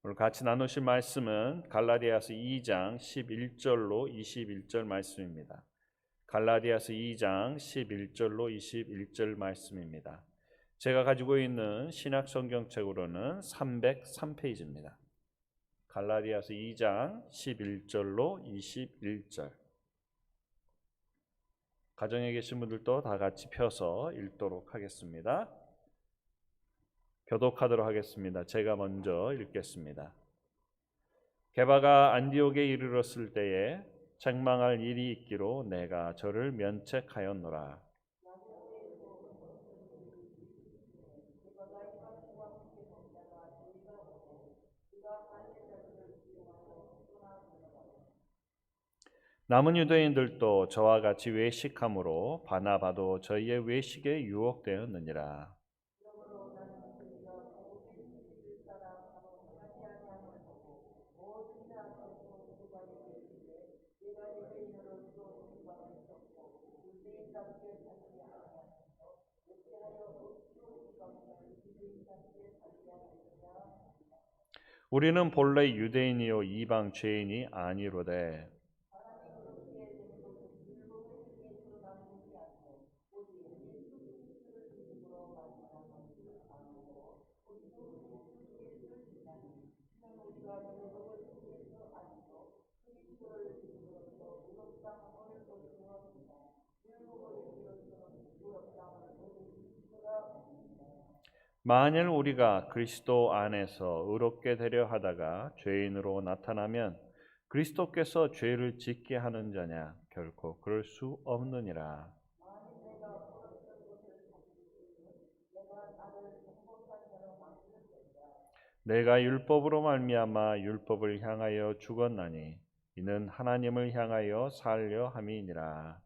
오늘 같이 나누실 말씀은 갈라디아서 2장 11절로 21절 말씀입니다. 갈라디아서 2장 11절로 21절 말씀입니다. 제가 가지고 있는 신약 성경책으로는 303페이지입니다. 갈라디아서 2장 11절로 21절. 가정에 계신 분들도 다 같이 펴서 읽도록 하겠습니다. 교독하도록 하겠습니다. 제가 먼저 읽겠습니다. 게바가 안디옥에 이르렀을 때에 책망할 일이 있기로 내가 저를 면책하였노라. 남은 유대인들도 저와 같이 외식함으로 바나바도 저희의 외식에 유혹되었느니라. 우리는 본래 유대인이요 이방 죄인이 아니로되 만일 우리가 그리스도 안에서 의롭게 되려 하다가 죄인으로 나타나면 그리스도께서 죄를 짓게 하는 자냐? 결코 그럴 수 없느니라. 내가 율법으로 말미암아 율법을 향하여 죽었나니 이는 하나님을 향하여 살려 함이니라.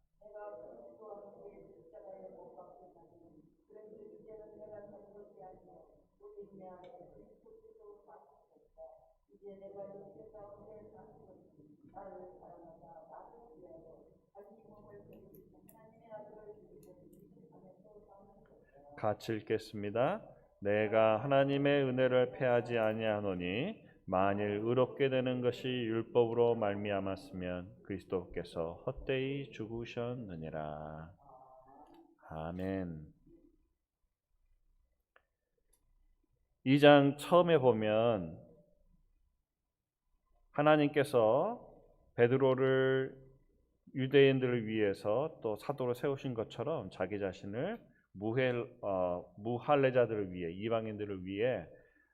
같이 읽겠습니다. 내가 하나님의 은혜를 패하지 아니하노니 만일 의롭게 되는 것이 율법으로 말미암았으면 그리스도께서 헛되이 죽으셨느니라. 아멘. 2장 처음에 보면 하나님께서 베드로를 유대인들을 위해서 또 사도로 세우신 것처럼 자기 자신을 무할례자들을 위해 이방인들을 위해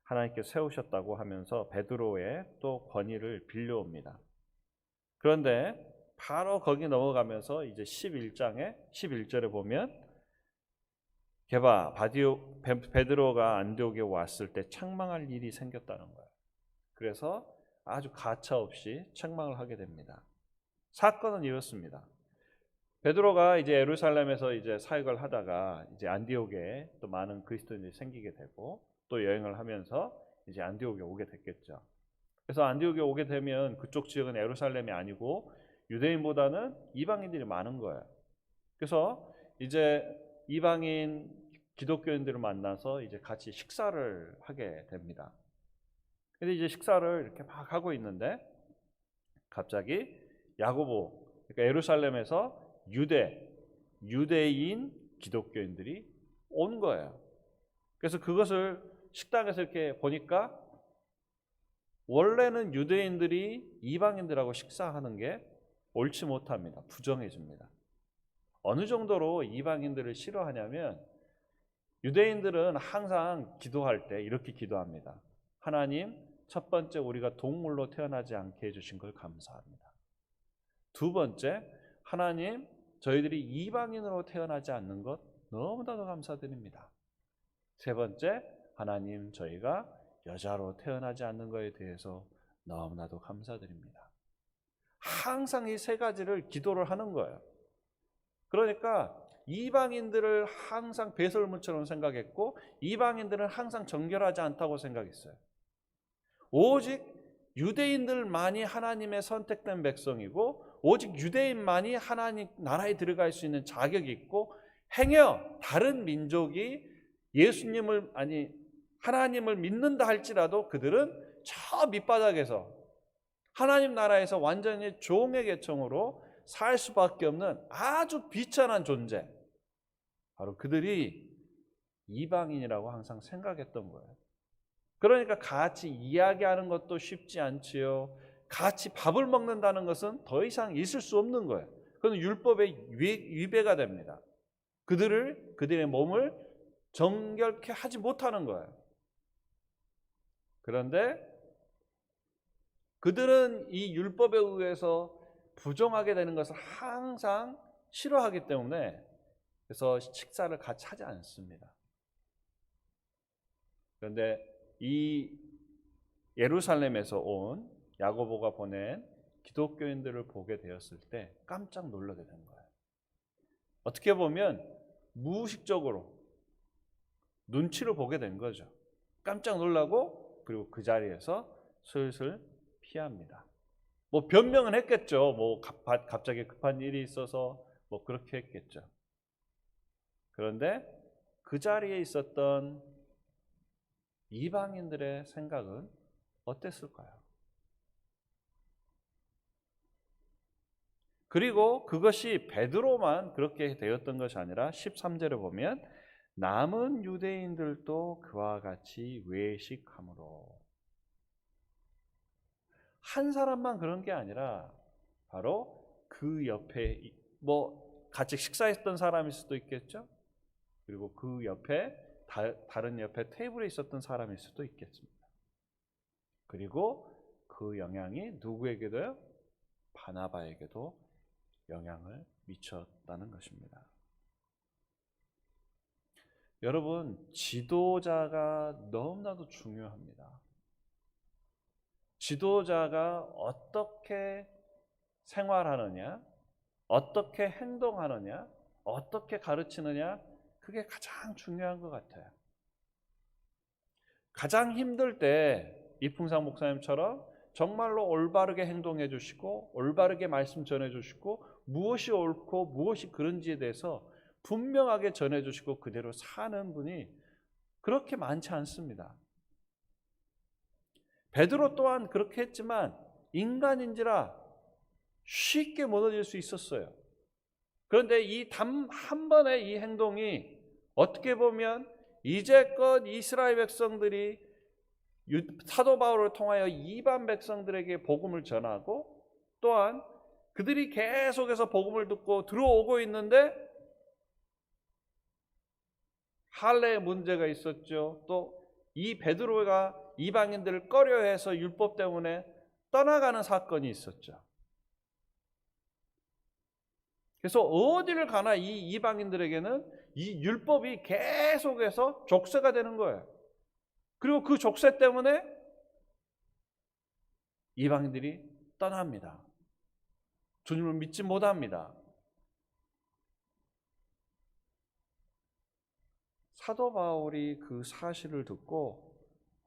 하나님께서 세우셨다고 하면서 베드로의 또 권위를 빌려옵니다. 그런데 바로 거기 넘어가면서 이제 11절에 보면 베드로가 안디옥에 왔을 때 책망할 일이 생겼다는 거예요. 그래서 아주 가차없이 책망을 하게 됩니다. 사건은 이렇습니다. 베드로가 이제 예루살렘에서 이제 사역을 하다가 이제 안디옥에 또 많은 그리스도인들이 생기게 되고 또 여행을 하면서 이제 안디옥에 오게 됐겠죠. 그래서 안디옥에 오게 되면 그쪽 지역은 예루살렘이 아니고 유대인보다는 이방인들이 많은 거예요. 그래서 이제 이방인 기독교인들을 만나서 이제 같이 식사를 하게 됩니다. 근데 이제 식사를 이렇게 막 하고 있는데 갑자기 야고보, 그러니까 예루살렘에서 유대인 기독교인들이 온 거예요. 그래서 그것을 식당에서 이렇게 보니까 원래는 유대인들이 이방인들하고 식사하는 게 옳지 못합니다. 부정해집니다. 어느 정도로 이방인들을 싫어하냐면 유대인들은 항상 기도할 때 이렇게 기도합니다. 하나님, 첫 번째 우리가 동물로 태어나지 않게 해주신 걸 감사합니다. 두 번째, 하나님, 저희들이 이방인으로 태어나지 않는 것 너무나도 감사드립니다. 세 번째, 하나님, 저희가 여자로 태어나지 않는 것에 대해서 너무나도 감사드립니다. 항상 이 세 가지를 기도를 하는 거예요. 그러니까 이방인들을 항상 배설물처럼 생각했고 이방인들은 항상 정결하지 않다고 생각했어요. 오직 유대인들만이 하나님의 선택된 백성이고 오직 유대인만이 하나님 나라에 들어갈 수 있는 자격이 있고 행여 다른 민족이 하나님을 믿는다 할지라도 그들은 저 밑바닥에서 하나님 나라에서 완전히 종의 계층으로 살 수밖에 없는 아주 비천한 존재, 바로 그들이 이방인이라고 항상 생각했던 거예요. 그러니까 같이 이야기하는 것도 쉽지 않지요. 같이 밥을 먹는다는 것은 더 이상 있을 수 없는 거예요. 그건 율법의 위배가 됩니다. 그들의 몸을 정결케 하지 못하는 거예요. 그런데 그들은 이 율법에 의해서 부정하게 되는 것을 항상 싫어하기 때문에 그래서 식사를 같이 하지 않습니다. 그런데 이 예루살렘에서 온 야고보가 보낸 기독교인들을 보게 되었을 때 깜짝 놀라게 된 거예요. 어떻게 보면 무의식적으로 눈치를 보게 된 거죠. 깜짝 놀라고 그리고 그 자리에서 슬슬 피합니다. 뭐 변명은 했겠죠. 뭐 갑자기 급한 일이 있어서 뭐 그렇게 했겠죠. 그런데 그 자리에 있었던 이방인들의 생각은 어땠을까요? 그리고 그것이 베드로만 그렇게 되었던 것이 아니라 13절에 보면 남은 유대인들도 그와 같이 외식함으로, 한 사람만 그런 게 아니라 바로 그 옆에 뭐 같이 식사했던 사람일 수도 있겠죠. 그리고 그 옆에 다른 옆에 테이블에 있었던 사람일 수도 있겠습니다. 그리고 그 영향이 누구에게도요? 바나바에게도 영향을 미쳤다는 것입니다. 여러분, 지도자가 너무나도 중요합니다. 지도자가 어떻게 생활하느냐, 어떻게 행동하느냐, 어떻게 가르치느냐, 그게 가장 중요한 것 같아요. 가장 힘들 때 이풍상 목사님처럼 정말로 올바르게 행동해 주시고 올바르게 말씀 전해 주시고 무엇이 옳고 무엇이 그른지에 대해서 분명하게 전해 주시고 그대로 사는 분이 그렇게 많지 않습니다. 베드로 또한 그렇게 했지만 인간인지라 쉽게 무너질 수 있었어요. 그런데 이 단 한 번의 이 행동이 어떻게 보면 이제껏 이스라엘 백성들이 사도 바울을 통하여 이방 백성들에게 복음을 전하고 또한 그들이 계속해서 복음을 듣고 들어오고 있는데 할례의 문제가 있었죠. 또 이 베드로가 이방인들을 꺼려해서 율법 때문에 떠나가는 사건이 있었죠. 그래서 어디를 가나 이 이방인들에게는 이 율법이 계속해서 족쇄가 되는 거예요. 그리고 그 족쇄 때문에 이방인들이 떠납니다. 주님을 믿지 못합니다. 사도 바울이 그 사실을 듣고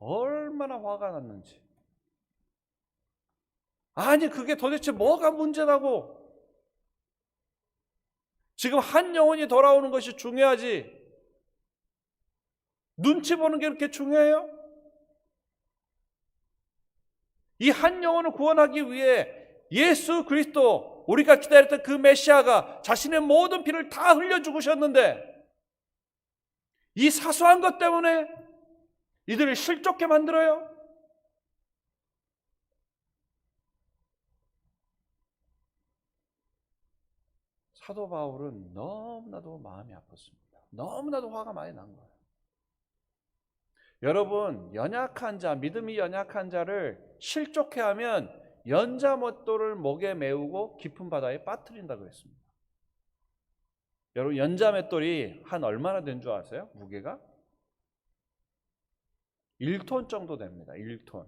얼마나 화가 났는지. 아니, 그게 도대체 뭐가 문제라고? 지금 한 영혼이 돌아오는 것이 중요하지. 눈치 보는 게 그렇게 중요해요? 이 한 영혼을 구원하기 위해 예수 그리스도, 우리가 기다렸던 그 메시아가 자신의 모든 피를 다 흘려 죽으셨는데 이 사소한 것 때문에 이들을 실족해 만들어요? 사도 바울은 너무나도 마음이 아팠습니다. 너무나도 화가 많이 난 거예요. 여러분, 연약한 자, 믿음이 연약한 자를 실족해 하면 연자못돌을 목에 메우고 깊은 바다에 빠뜨린다고 했습니다. 여러분, 연자맷돌이 한 얼마나 된 줄 아세요? 무게가? 1톤 정도 됩니다. 1톤.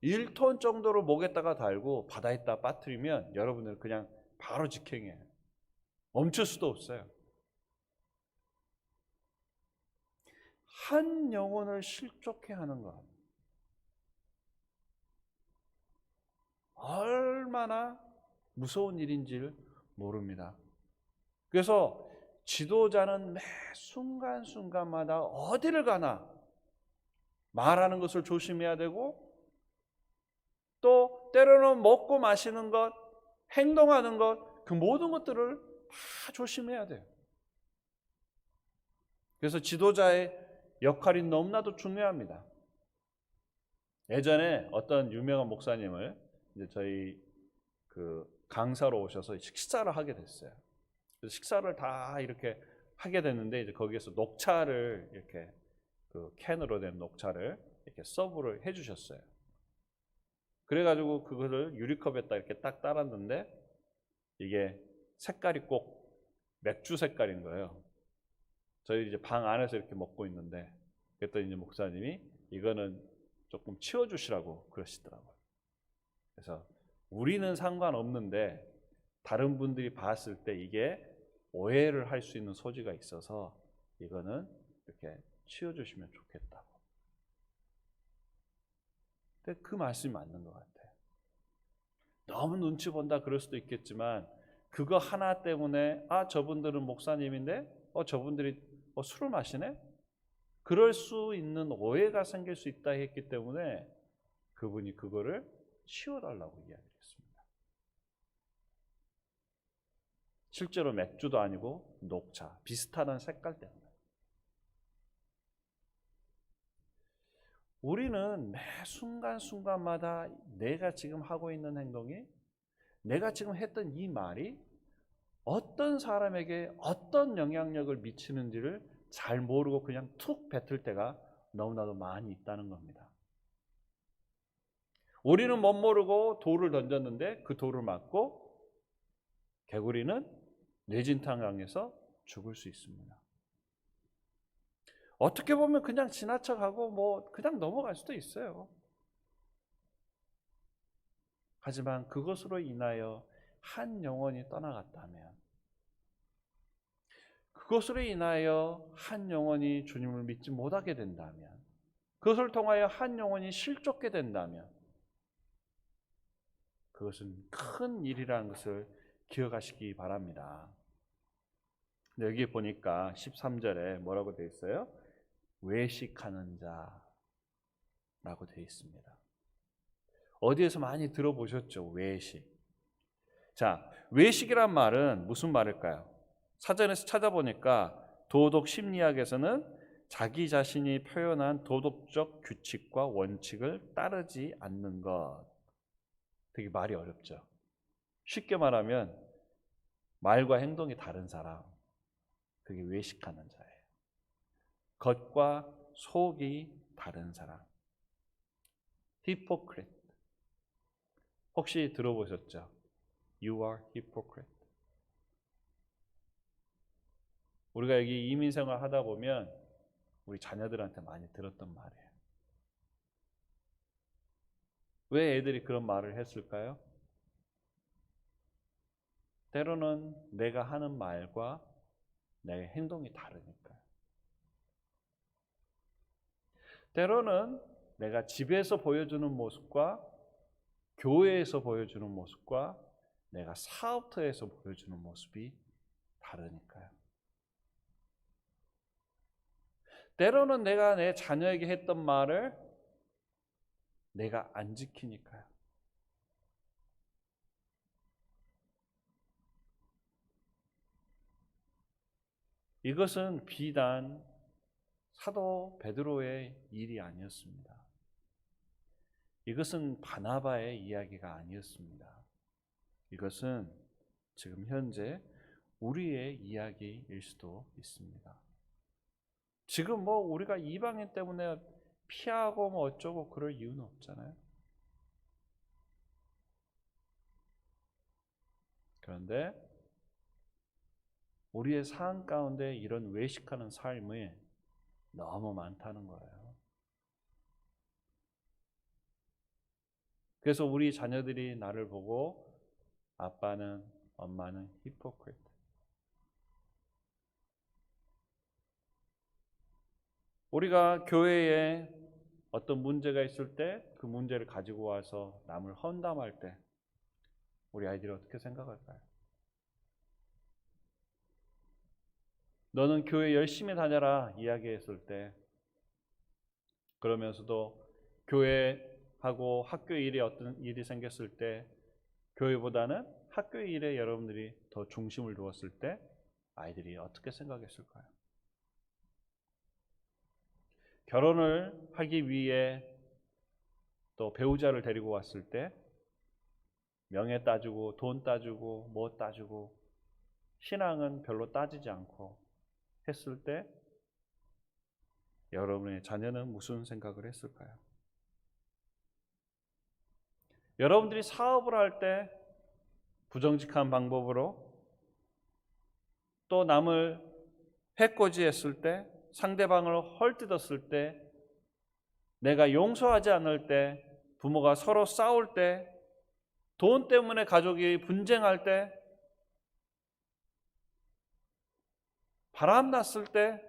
1톤 정도를 목에다가 달고 바다에다 빠뜨리면 여러분들 그냥 바로 직행해요. 멈출 수도 없어요. 한 영혼을 실족해 하는 것, 얼마나 무서운 일인지를 모릅니다. 그래서 지도자는 매 순간순간마다 어디를 가나 말하는 것을 조심해야 되고, 또 때로는 먹고 마시는 것, 행동하는 것, 그 모든 것들을 다 조심해야 돼요. 그래서 지도자의 역할이 너무나도 중요합니다. 예전에 어떤 유명한 목사님을 이제 저희 그 강사로 오셔서 식사를 하게 됐어요. 그래서 식사를 다 이렇게 하게 됐는데, 이제 거기에서 녹차를 이렇게 그 캔으로 된 녹차를 이렇게 서브를 해주셨어요. 그래가지고 그거를 유리컵에다 이렇게 딱 따랐는데, 이게 색깔이 꼭 맥주 색깔인 거예요. 저희 이제 방 안에서 이렇게 먹고 있는데, 그랬더니 이제 목사님이 이거는 조금 치워주시라고 그러시더라고요. 그래서 우리는 상관없는데 다른 분들이 봤을 때 이게 오해를 할 수 있는 소지가 있어서 이거는 이렇게 치워주시면 좋겠다고. 근데 그 말씀이 맞는 것 같아요. 너무 눈치 본다 그럴 수도 있겠지만, 그거 하나 때문에 저분들은 목사님인데 저분들이 술을 마시네? 그럴 수 있는 오해가 생길 수 있다 했기 때문에 그분이 그거를 치워달라고 이야기했습니다. 실제로 맥주도 아니고 녹차, 비슷한 색깔 때문에. 우리는 매 순간순간마다 내가 지금 하고 있는 행동이, 내가 지금 했던 이 말이 어떤 사람에게 어떤 영향력을 미치는지를 잘 모르고 그냥 툭 뱉을 때가 너무나도 많이 있다는 겁니다. 우리는 못 모르고 돌을 던졌는데 그 돌을 맞고 개구리는 뇌진탕 당해서 죽을 수 있습니다. 어떻게 보면 그냥 지나쳐가고 그냥 넘어갈 수도 있어요. 하지만 그것으로 인하여 한 영혼이 떠나갔다면, 그것으로 인하여 한 영혼이 주님을 믿지 못하게 된다면, 그것을 통하여 한 영혼이 실족게 된다면, 그것은 큰 일이라는 것을 기억하시기 바랍니다. 여기 보니까 13절에 뭐라고 되어 있어요? 외식하는 자라고 되어 있습니다. 어디에서 많이 들어보셨죠? 외식. 자, 외식이란 말은 무슨 말일까요? 사전에서 찾아보니까 도덕 심리학에서는 자기 자신이 표현한 도덕적 규칙과 원칙을 따르지 않는 것. 되게 말이 어렵죠. 쉽게 말하면 말과 행동이 다른 사람, 그게 외식하는 자예요. 겉과 속이 다른 사람, hypocrite. 혹시 들어보셨죠? You are hypocrite. 우리가 여기 이민생활 하다 보면 우리 자녀들한테 많이 들었던 말이에요. 왜 애들이 그런 말을 했을까요? 때로는 내가 하는 말과 내 행동이 다르니까요. 때로는 내가 집에서 보여주는 모습과 교회에서 보여주는 모습과 내가 사업터에서 보여주는 모습이 다르니까요. 때로는 내가 내 자녀에게 했던 말을 내가 안 지키니까요. 이것은 비단 사도 베드로의 일이 아니었습니다. 이것은 바나바의 이야기가 아니었습니다. 이것은 지금 현재 우리의 이야기일 수도 있습니다. 지금 우리가 이방인 때문에 피하고 어쩌고 그럴 이유는 없잖아요. 그런데 우리의 삶 가운데 이런 외식하는 삶이 너무 많다는 거예요. 그래서 우리 자녀들이 나를 보고 아빠는, 엄마는 히포크리트. 우리가 교회에 어떤 문제가 있을 때 그 문제를 가지고 와서 남을 헌담할 때 우리 아이들이 어떻게 생각할까요? 너는 교회 열심히 다녀라 이야기했을 때 그러면서도 교회하고 학교 일에 어떤 일이 생겼을 때 교회보다는 학교 일에 여러분들이 더 중심을 두었을 때 아이들이 어떻게 생각했을까요? 결혼을 하기 위해 또 배우자를 데리고 왔을 때 명예 따지고 돈 따지고 뭐 따지고 신앙은 별로 따지지 않고 했을 때 여러분의 자녀는 무슨 생각을 했을까요? 여러분들이 사업을 할 때 부정직한 방법으로 또 남을 해코지했을 때 상대방을 헐뜯었을 때 내가 용서하지 않을 때 부모가 서로 싸울 때 돈 때문에 가족이 분쟁할 때 바람 났을 때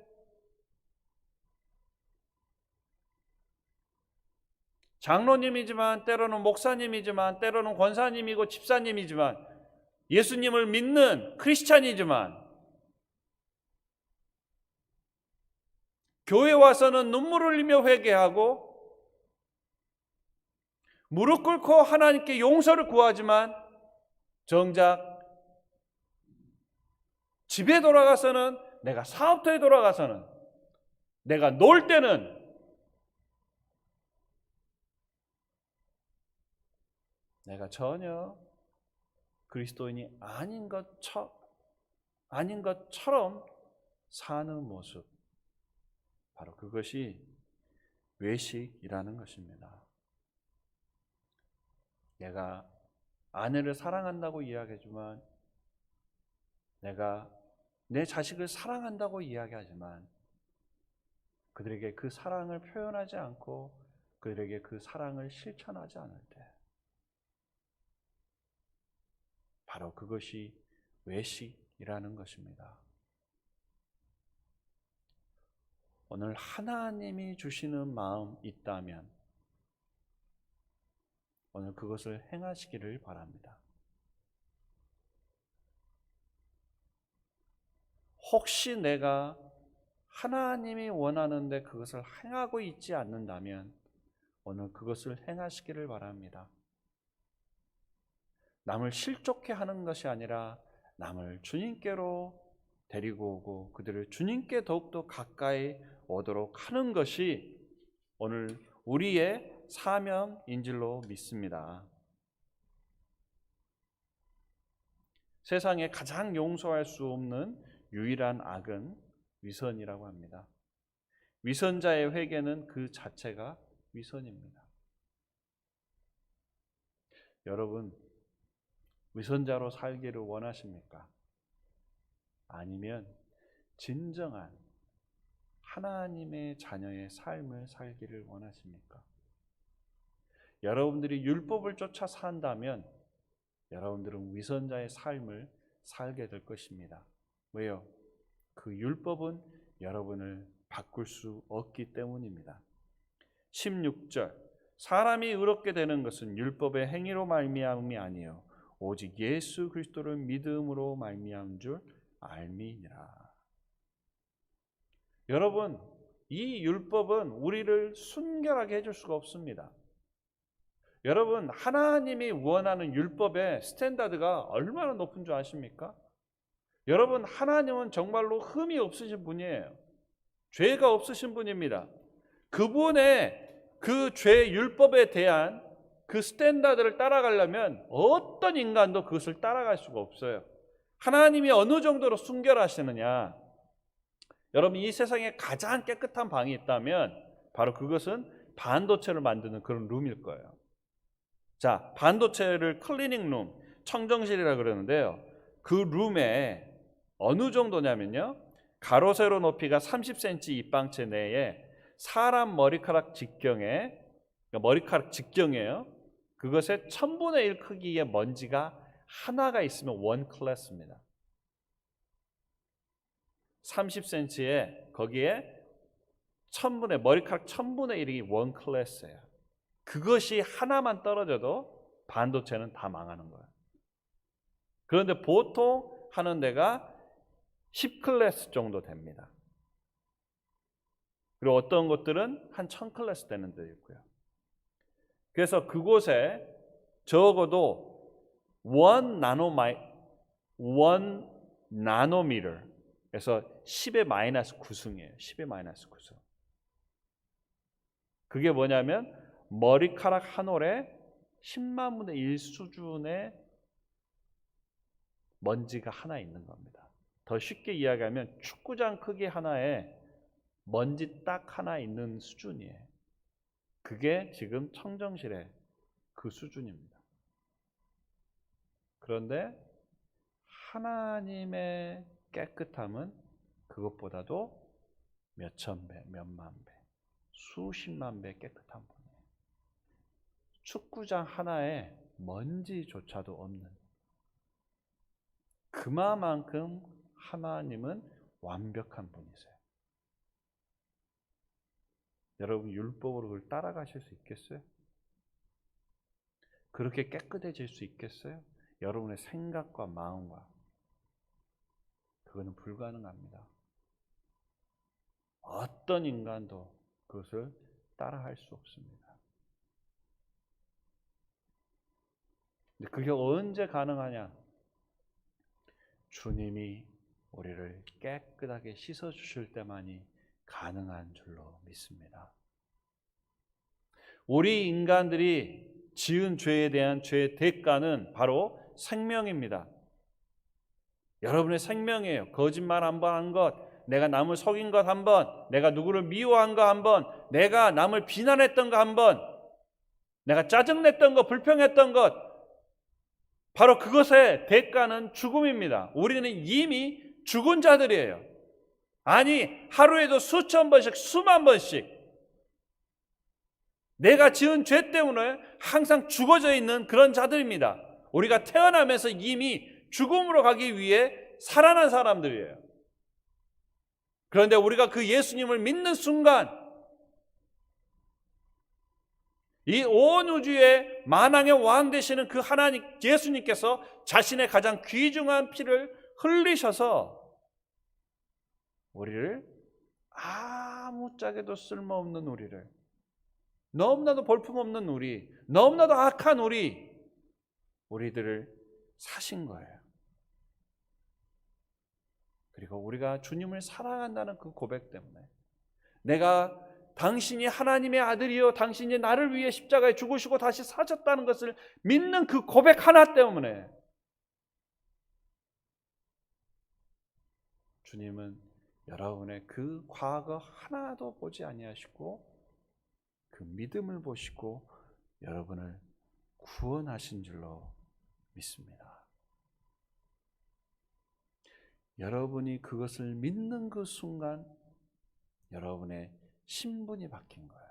장로님이지만 때로는 목사님이지만 때로는 권사님이고 집사님이지만 예수님을 믿는 크리스찬이지만 교회 와서는 눈물을 흘리며 회개하고 무릎 꿇고 하나님께 용서를 구하지만 정작 집에 돌아가서는 내가 사업터에 돌아가서는 내가 놀 때는 내가 전혀 그리스도인이 아닌 것처럼 사는 모습, 바로 그것이 외식이라는 것입니다. 내가 아내를 사랑한다고 이야기하지만 내가 내 자식을 사랑한다고 이야기하지만 그들에게 그 사랑을 표현하지 않고 그들에게 그 사랑을 실천하지 않을 때 바로 그것이 외식이라는 것입니다. 오늘 하나님이 주시는 마음 있다면 오늘 그것을 행하시기를 바랍니다. 혹시 내가 하나님이 원하는데 그것을 행하고 있지 않는다면 오늘 그것을 행하시기를 바랍니다. 남을 실족해 하는 것이 아니라 남을 주님께로 데리고 오고 그들을 주님께 더욱더 가까이 오도록 하는 것이 오늘 우리의 사명인 줄로 믿습니다. 세상에 가장 용서할 수 없는 유일한 악은 위선이라고 합니다. 위선자의 회개는 그 자체가 위선입니다. 여러분, 위선자로 살기를 원하십니까? 아니면 진정한 하나님의 자녀의 삶을 살기를 원하십니까? 여러분들이 율법을 쫓아 산다면 여러분들은 위선자의 삶을 살게 될 것입니다. 왜요? 그 율법은 여러분을 바꿀 수 없기 때문입니다. 16절 사람이 의롭게 되는 것은 율법의 행위로 말미암음이 아니요 오직 예수 그리스도를 믿음으로 말미암은 줄 알미니라. 여러분, 이 율법은 우리를 순결하게 해줄 수가 없습니다. 여러분, 하나님이 원하는 율법의 스탠다드가 얼마나 높은 줄 아십니까? 여러분, 하나님은 정말로 흠이 없으신 분이에요. 죄가 없으신 분입니다. 그분의 그 죄 율법에 대한 그 스탠다드를 따라가려면 어떤 인간도 그것을 따라갈 수가 없어요. 하나님이 어느 정도로 순결하시느냐? 여러분, 이 세상에 가장 깨끗한 방이 있다면 바로 그것은 반도체를 만드는 그런 룸일 거예요. 자, 반도체를 클리닝 룸, 청정실이라 그러는데요. 그 룸에 어느 정도냐면요. 가로 세로 높이가 30cm 입방체 내에 사람 머리카락 직경에, 머리카락 직경이에요. 그것의 1000분의 1 크기의 먼지가 하나가 있으면 원 클래스입니다. 30cm에 거기에 머리카락 1000분의 1이 원 클래스예요. 그것이 하나만 떨어져도 반도체는 다 망하는 거예요. 그런데 보통 하는 데가 10클래스 정도 됩니다. 그리고 어떤 곳들은 한 1000클래스 되는 데 있고요. 그래서 그곳에 적어도 1 나노미터에서 10의 마이너스 9승이에요. 10의 마이너스 9승. 그게 뭐냐면 머리카락 한 올에 10만 분의 1 수준의 먼지가 하나 있는 겁니다. 더 쉽게 이야기하면 축구장 크기 하나에 먼지 딱 하나 있는 수준이에요. 그게 지금 청정실의 그 수준입니다. 그런데 하나님의 깨끗함은 그것보다도 몇천 배, 몇만 배, 수십만 배 깨끗한 분이에요. 축구장 하나에 먼지조차도 없는, 그만큼 하나님은 완벽한 분이세요. 여러분 율법으로 그걸 따라가실 수 있겠어요? 그렇게 깨끗해질 수 있겠어요? 여러분의 생각과 마음과. 그거는 불가능합니다. 어떤 인간도 그것을 따라할 수 없습니다. 근데 그게 언제 가능하냐? 주님이 우리를 깨끗하게 씻어주실 때만이 가능한 줄로 믿습니다. 우리 인간들이 지은 죄에 대한 죄의 대가는 바로 생명입니다. 여러분의 생명이에요. 거짓말 한 번 한 것, 내가 남을 속인 것 한 번, 내가 누구를 미워한 거 한 번, 내가 남을 비난했던 거 한 번, 내가 짜증냈던 거, 불평했던 것, 바로 그것의 대가는 죽음입니다. 우리는 이미 죽은 자들이에요. 아니, 하루에도 수천 번씩, 수만 번씩 내가 지은 죄 때문에 항상 죽어져 있는 그런 자들입니다. 우리가 태어나면서 이미 죽음으로 가기 위해 살아난 사람들이에요. 그런데 우리가 그 예수님을 믿는 순간 이 온 우주의 만왕의 왕 되시는 그 하나님 예수님께서 자신의 가장 귀중한 피를 흘리셔서 우리를, 아무짝에도 쓸모없는 우리를, 너무나도 볼품없는 우리, 너무나도 악한 우리들을 사신 거예요. 그리고 우리가 주님을 사랑한다는 그 고백 때문에, 내가 당신이 하나님의 아들이요 당신이 나를 위해 십자가에 죽으시고 다시 사셨다는 것을 믿는 그 고백 하나 때문에 주님은 여러분의 그 과거 하나도 보지 아니하시고 그 믿음을 보시고 여러분을 구원하신 줄로 믿습니다. 여러분이 그것을 믿는 그 순간 여러분의 신분이 바뀐 거예요.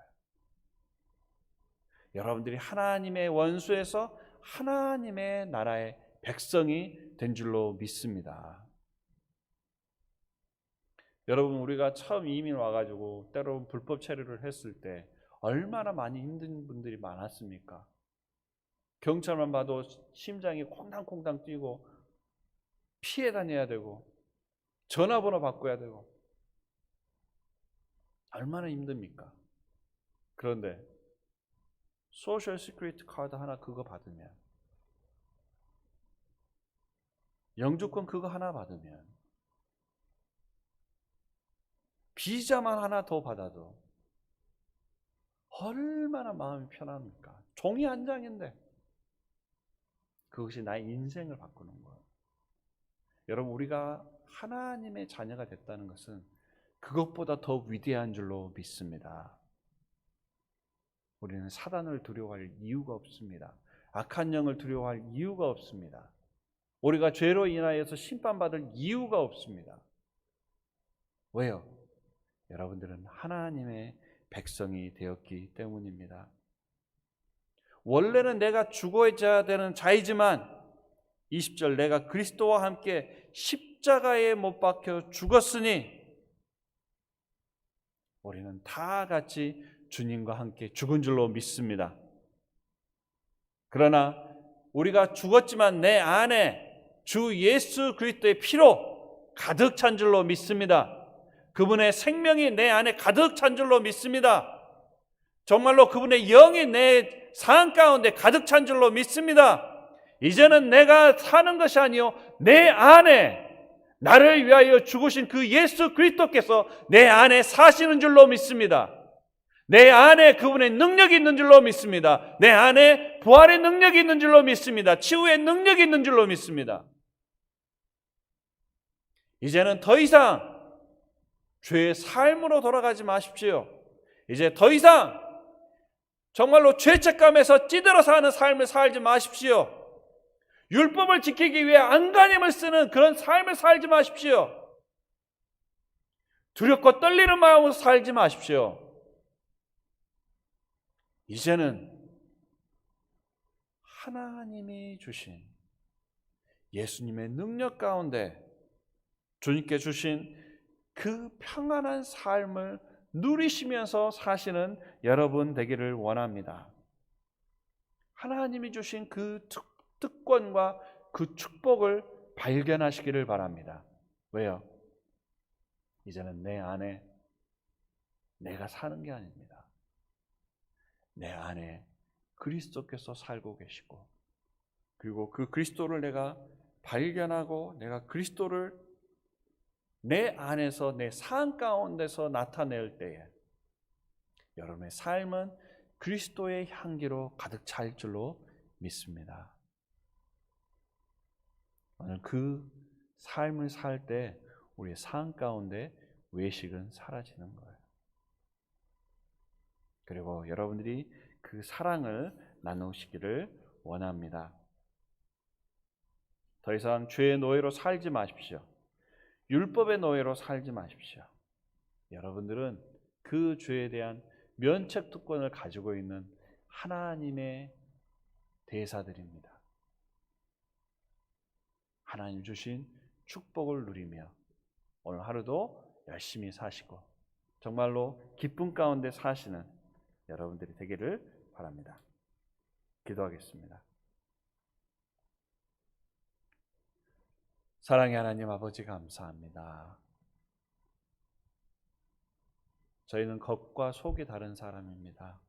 여러분들이 하나님의 원수에서 하나님의 나라의 백성이 된 줄로 믿습니다. 여러분, 우리가 처음 이민 와가지고 때로는 불법 체류를 했을 때 얼마나 많이 힘든 분들이 많았습니까? 경찰만 봐도 심장이 콩당콩당 뛰고 피해 다녀야 되고 전화번호 바꿔야 되고 얼마나 힘듭니까? 그런데 소셜 시큐리티 카드 하나 그거 받으면, 영주권 그거 하나 받으면, 비자만 하나 더 받아도 얼마나 마음이 편합니까? 종이 한 장인데 그것이 나의 인생을 바꾸는 거예요. 여러분, 우리가 하나님의 자녀가 됐다는 것은 그것보다 더 위대한 줄로 믿습니다. 우리는 사단을 두려워할 이유가 없습니다. 악한 영을 두려워할 이유가 없습니다. 우리가 죄로 인하여서 심판받을 이유가 없습니다. 왜요? 여러분들은 하나님의 백성이 되었기 때문입니다. 원래는 내가 죽어야 되는 자이지만 20절, 내가 그리스도와 함께 십자가에 못 박혀 죽었으니 우리는 다 같이 주님과 함께 죽은 줄로 믿습니다. 그러나 우리가 죽었지만 내 안에 주 예수 그리스도의 피로 가득 찬 줄로 믿습니다. 그분의 생명이 내 안에 가득 찬 줄로 믿습니다. 정말로 그분의 영이 내 상 가운데 가득 찬 줄로 믿습니다. 이제는 내가 사는 것이 아니요 내 안에 나를 위하여 죽으신 그 예수 그리스도께서 내 안에 사시는 줄로 믿습니다. 내 안에 그분의 능력이 있는 줄로 믿습니다. 내 안에 부활의 능력이 있는 줄로 믿습니다. 치유의 능력이 있는 줄로 믿습니다. 이제는 더 이상 죄의 삶으로 돌아가지 마십시오. 이제 더 이상 정말로 죄책감에서 찌들어 사는 삶을 살지 마십시오. 율법을 지키기 위해 안간힘을 쓰는 그런 삶을 살지 마십시오. 두렵고 떨리는 마음으로 살지 마십시오. 이제는 하나님이 주신 예수님의 능력 가운데 주님께 주신 그 평안한 삶을 누리시면서 사시는 여러분 되기를 원합니다. 하나님이 주신 그 특권과 그 축복을 발견하시기를 바랍니다. 왜요? 이제는 내 안에 내가 사는 게 아닙니다. 내 안에 그리스도께서 살고 계시고, 그리고 그 그리스도를 내가 발견하고 내가 그리스도를 내 안에서 내 삶 가운데서 나타낼 때에 여러분의 삶은 그리스도의 향기로 가득 찰 줄로 믿습니다. 오늘 그 삶을 살 때 우리의 삶 가운데 외식은 사라지는 거예요. 그리고 여러분들이 그 사랑을 나누시기를 원합니다. 더 이상 죄의 노예로 살지 마십시오. 율법의 노예로 살지 마십시오. 여러분들은 그 죄에 대한 면책 특권을 가지고 있는 하나님의 대사들입니다. 하나님 주신 축복을 누리며 오늘 하루도 열심히 사시고 정말로 기쁨 가운데 사시는 여러분들이 되기를 바랍니다. 기도하겠습니다. 사랑의 하나님 아버지 감사합니다. 저희는 겉과 속이 다른 사람입니다.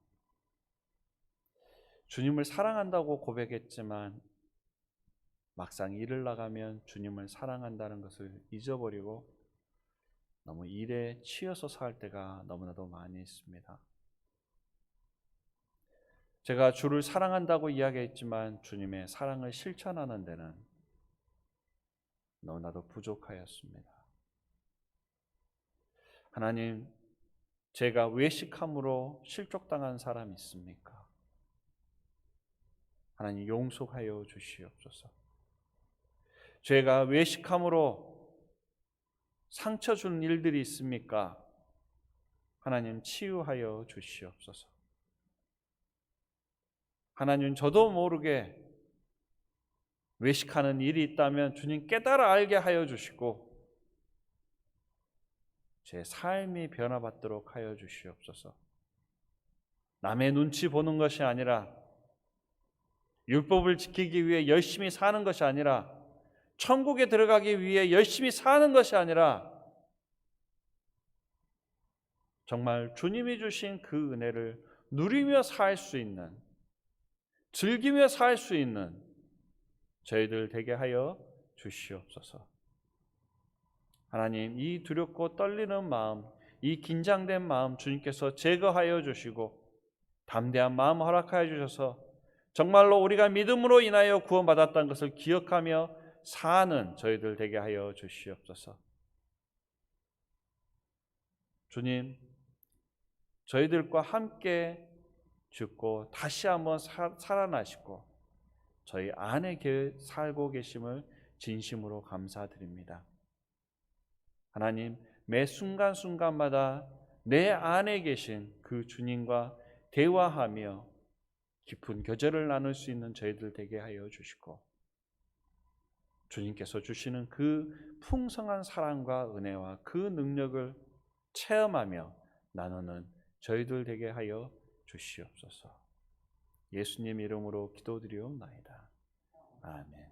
주님을 사랑한다고 고백했지만 막상 일을 나가면 주님을 사랑한다는 것을 잊어버리고 너무 일에 치여서 살 때가 너무나도 많이 있습니다. 제가 주를 사랑한다고 이야기했지만 주님의 사랑을 실천하는 데는 너무나도 부족하였습니다. 하나님, 제가 외식함으로 실족당한 사람이 있습니까? 하나님 용서하여 주시옵소서. 제가 외식함으로 상처 준 일들이 있습니까? 하나님 치유하여 주시옵소서. 하나님 저도 모르게 외식하는 일이 있다면 주님 깨달아 알게 하여 주시고 제 삶이 변화받도록 하여 주시옵소서. 남의 눈치 보는 것이 아니라 율법을 지키기 위해 열심히 사는 것이 아니라 천국에 들어가기 위해 열심히 사는 것이 아니라 정말 주님이 주신 그 은혜를 누리며 살 수 있는, 즐기며 살 수 있는 저희들 되게 하여 주시옵소서. 하나님, 이 두렵고 떨리는 마음, 이 긴장된 마음 주님께서 제거하여 주시고 담대한 마음 허락하여 주셔서 정말로 우리가 믿음으로 인하여 구원받았다는 것을 기억하며 사는 저희들 되게 하여 주시옵소서. 주님, 저희들과 함께 죽고 다시 한번 살아나시고 저희 안에 살고 계심을 진심으로 감사드립니다. 하나님, 매 순간순간마다 내 안에 계신 그 주님과 대화하며 깊은 교제를 나눌 수 있는 저희들 되게 하여 주시고 주님께서 주시는 그 풍성한 사랑과 은혜와 그 능력을 체험하며 나누는 저희들 되게 하여 주시옵소서. 예수님 이름으로 기도드리옵나이다. 아멘.